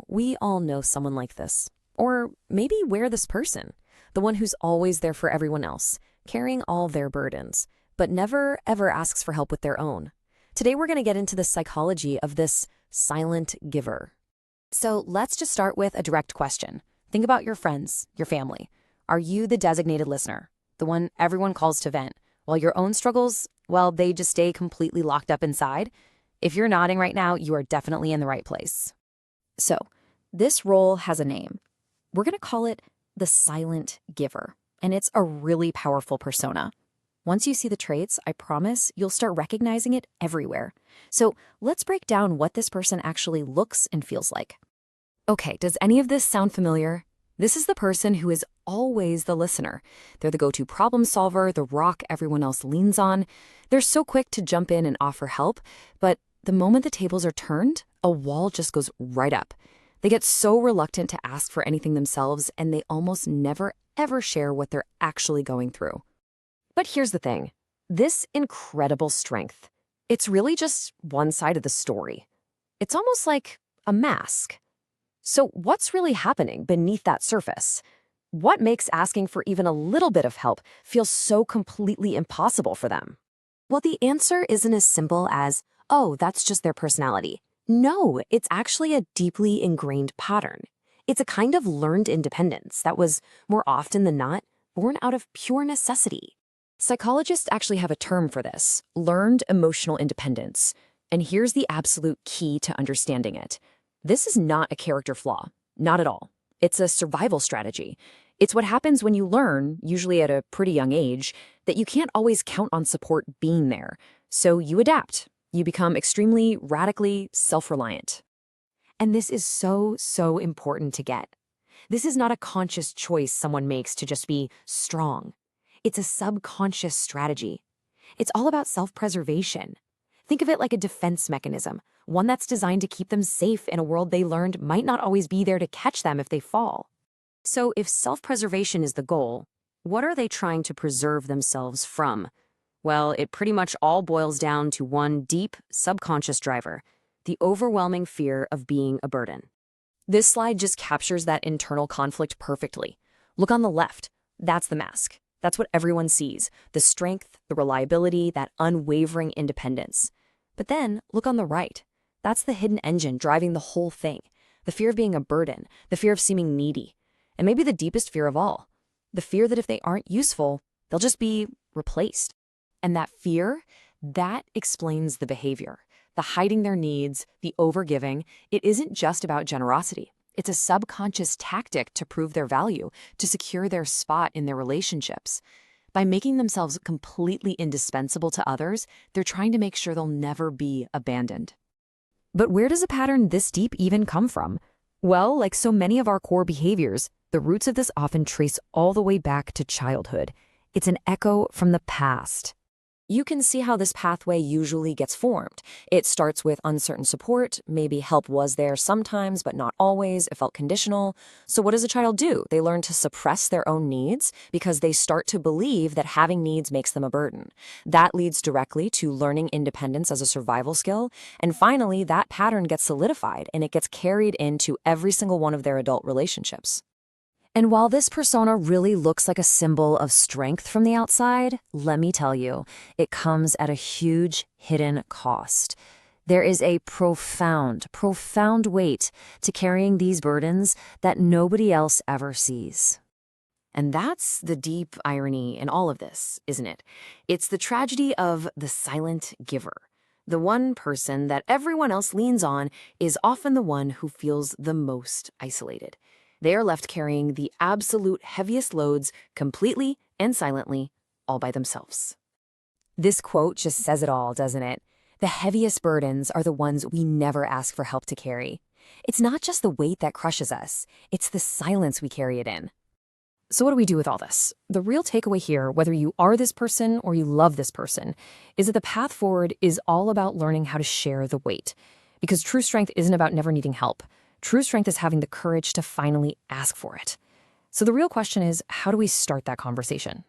We all know someone like this. Or maybe we're this person, the one who's always there for everyone else, carrying all their burdens, but never, ever asks for help with their own. Today, we're going to get into the psychology of this silent giver. So let's just start with a direct question. Think about your friends, your family. Are you the designated listener, the one everyone calls to vent, while your own struggles, well, they just stay completely locked up inside? If you're nodding right now, you are definitely in the right place. So, this role has a name. We're going to call it the silent giver, and it's a really powerful persona. Once you see the traits, I promise you'll start recognizing it everywhere. So, let's break down what this person actually looks and feels like. Okay, does any of this sound familiar? This is the person who is always the listener. They're the go-to problem solver, the rock everyone else leans on. They're so quick to jump in and offer help, but the moment the tables are turned, a wall just goes right up. They get so reluctant to ask for anything themselves, and they almost never, ever share what they're actually going through. But here's the thing. This incredible strength, it's really just one side of the story. It's almost like a mask. So what's really happening beneath that surface? What makes asking for even a little bit of help feel so completely impossible for them? Well, the answer isn't as simple as, oh, that's just their personality. No, it's actually a deeply ingrained pattern. It's a kind of learned independence that was, more often than not, born out of pure necessity. Psychologists actually have a term for this, learned emotional independence. And here's the absolute key to understanding it. This is not a character flaw, not at all. It's a survival strategy. It's what happens when you learn, usually at a pretty young age, that you can't always count on support being there. So you adapt. You become extremely, radically self-reliant. And this is so, so important to get. This is not a conscious choice someone makes to just be strong. It's a subconscious strategy. It's all about self-preservation. Think of it like a defense mechanism, one that's designed to keep them safe in a world they learned might not always be there to catch them if they fall. So if self-preservation is the goal, what are they trying to preserve themselves from? Well, it pretty much all boils down to one deep, subconscious driver, the overwhelming fear of being a burden. This slide just captures that internal conflict perfectly. Look on the left. That's the mask. That's what everyone sees, the strength, the reliability, that unwavering independence. But then, look on the right. That's the hidden engine driving the whole thing, the fear of being a burden, the fear of seeming needy, and maybe the deepest fear of all, the fear that if they aren't useful, they'll just be replaced. And that fear, that explains the behavior, the hiding their needs, the overgiving. It isn't just about generosity. It's a subconscious tactic to prove their value, to secure their spot in their relationships. By making themselves completely indispensable to others, they're trying to make sure they'll never be abandoned. But where does a pattern this deep even come from? Well, like so many of our core behaviors, the roots of this often trace all the way back to childhood. It's an echo from the past. You can see how this pathway usually gets formed. It starts with uncertain support. Maybe help was there sometimes, but not always. It felt conditional. So what does a child do? They learn to suppress their own needs because they start to believe that having needs makes them a burden. That leads directly to learning independence as a survival skill. And finally, that pattern gets solidified and it gets carried into every single one of their adult relationships. And while this persona really looks like a symbol of strength from the outside, let me tell you, it comes at a huge hidden cost. There is a profound, profound weight to carrying these burdens that nobody else ever sees. And that's the deep irony in all of this, isn't it? It's the tragedy of the silent giver. The one person that everyone else leans on is often the one who feels the most isolated. They are left carrying the absolute heaviest loads completely and silently, all by themselves. This quote just says it all, doesn't it? The heaviest burdens are the ones we never ask for help to carry. It's not just the weight that crushes us, it's the silence we carry it in. So what do we do with all this? The real takeaway here, whether you are this person or you love this person, is that the path forward is all about learning how to share the weight. Because true strength isn't about never needing help. True strength is having the courage to finally ask for it. So the real question is, how do we start that conversation?